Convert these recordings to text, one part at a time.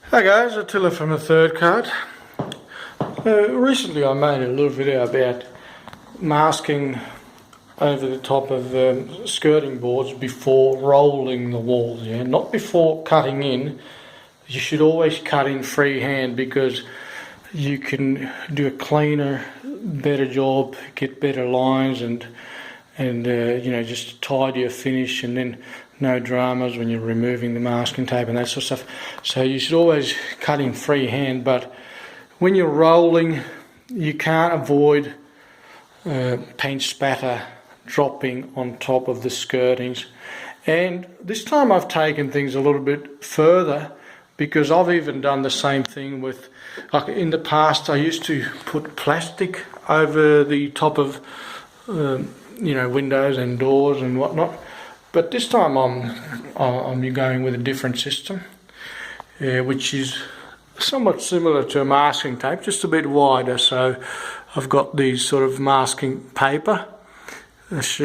Hi guys, Attila from the Third Card. Recently I made a little video about masking over the top of skirting boards before rolling the walls, not before cutting in. You should always cut in freehand because you can do a cleaner, better job, get better lines and just tidier finish, and then no dramas when you're removing the masking tape and that sort of stuff. So you should always cut in freehand, but when you're rolling you can't avoid paint spatter dropping on top of the skirtings. And this time I've taken things a little bit further, because I've even done the same thing with, like in the past I used to put plastic over the top of windows and doors and whatnot, but this time I'm going with a different system, which is somewhat similar to a masking tape, just a bit wider. So I've got these sort of masking paper, which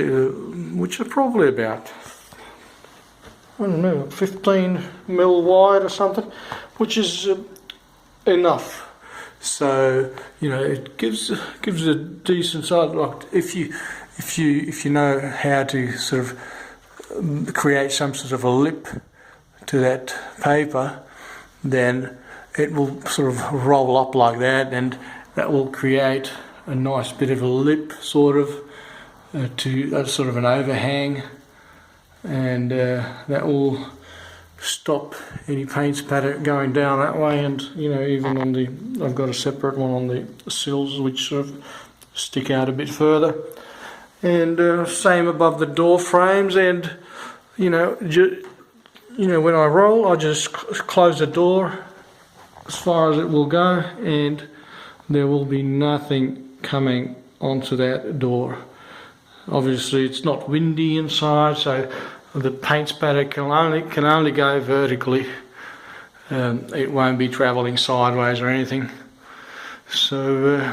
are probably about, I don't know, 15 mil wide or something, which is enough. So it gives a decent size. Like if you know how to sort of create some sort of a lip to that paper, then it will sort of roll up like that, and that will create a nice bit of a lip, sort of to sort of an overhang, and that will stop any paint spatter going down that way. And even on the, I've got a separate one on the sills which sort of stick out a bit further, and same above the door frames. And when I roll, I just close the door as far as it will go, and there will be nothing coming onto that door. Obviously it's not windy inside, so the paint spatter can only go vertically. It won't be travelling sideways or anything. So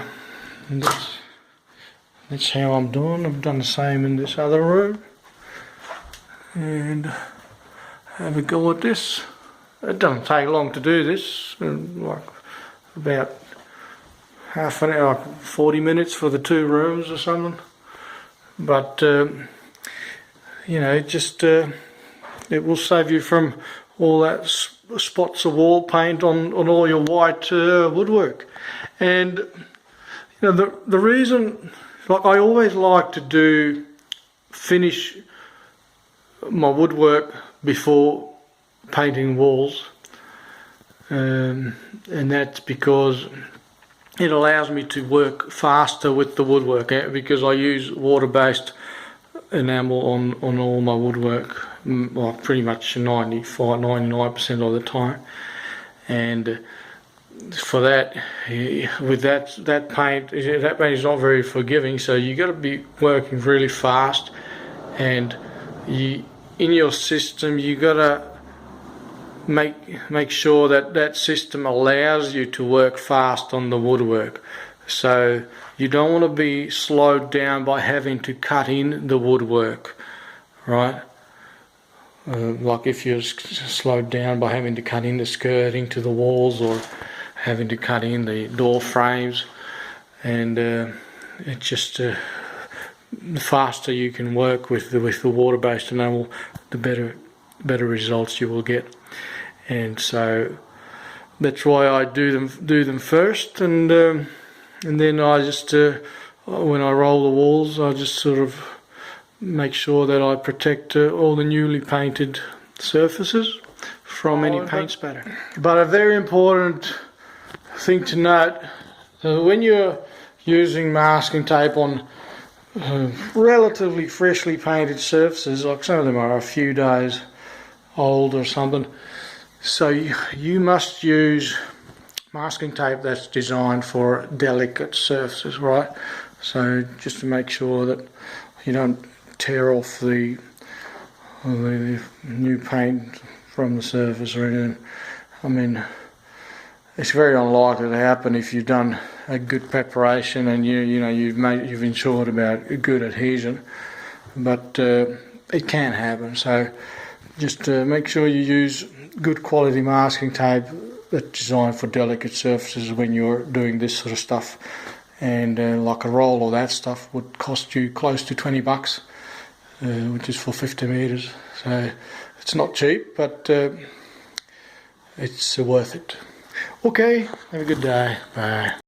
that's how I'm doing. I've done the same in this other room, and have a go at this. It doesn't take long to do this, like about half an hour, 40 minutes for the 2 rooms or something. But it will save you from all that spots of wall paint on all your white woodwork. And the reason, like, I always like to finish my woodwork before painting walls, and that's because it allows me to work faster with the woodwork, because I use water-based enamel on all my woodwork, well, pretty much 99% of the time. And for that, with that paint is not very forgiving, so you got to be working really fast, and in your system you got to make sure that system allows you to work fast on the woodwork. So you don't want to be slowed down by having to cut in the woodwork, right? Like if you're slowed down by having to cut in the skirting to the walls, or having to cut in the door frames, and it just the faster you can work with the water-based enamel, the better results you will get. And so that's why I do them first, and then I just when I roll the walls, I just sort of make sure that I protect all the newly painted surfaces from any paint spatter. But a very important thing to note, when you're using masking tape on relatively freshly painted surfaces, like some of them are a few days old or something, so you must use masking tape that's designed for delicate surfaces, right? So just to make sure that you don't tear off the new paint from the surface or anything. I mean, it's very unlikely to happen if you've done a good preparation and you've ensured about a good adhesion, but it can happen. So just make sure you use good quality masking tape that's designed for delicate surfaces when you're doing this sort of stuff. And like a roll or that stuff would cost you close to $20, which is for 50 meters. So it's not cheap, but it's worth it. Okay, have a good day. Bye.